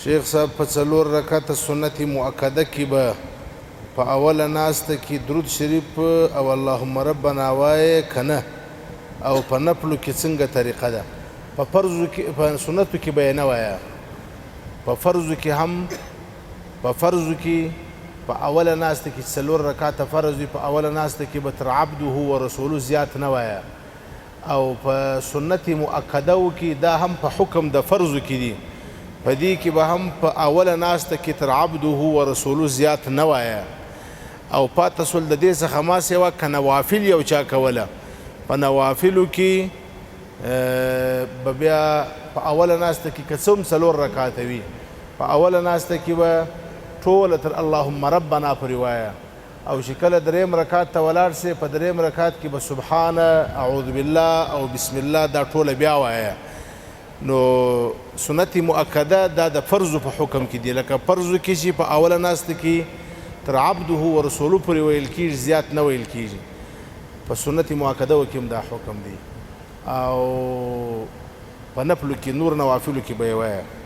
شیخ صاحب په څلور رکعته سنت مؤکده کې به په اوله ناسته کې درود شریف او اللهم ربنا وایې که نه او په نفلو کې څنګه طریقه ده؟ په فرضو کې په سنتو کې به یې نه وایه، په فرضو کې هم په فرضو کې په اوله ناسته کې څلور رکعته فرض وي، په اوله ناسته کې به تر عبده و رسوله زیات نه وایه، او په سنت مؤکدو کې دا هم په حکم د فرضو کې دي، په دې کې به هم په اوله ناسته کې تر عبده و رسوله زیات نه وایه، او پاته سول د دې څخه ما سوا که نوافل یو چا کوله، په نوافلو کې به بیا په اوله ناسته کې که څه هم څلور رکعاته وي، په اوله ناسته کې به ټوله تر اللهم ربنا پورې وایه، او چې کله دریم رکعت ته ولاړ سې په دریم رکعت کې به سبحان اعوذ بالله او بسم الله دا ټوله بیا وایه. نو سنت مؤکده دا د فرضو په حکم کې دی، لکه فرضو کې چې په اوله ناسته کې تر عبده و رسوله پورې ویل کېږي، زیات نه ویل کېږي، په سنت مؤکده کې هم دا حکم دی، او په نفلو کې نور نوافلو کې به یې وایه.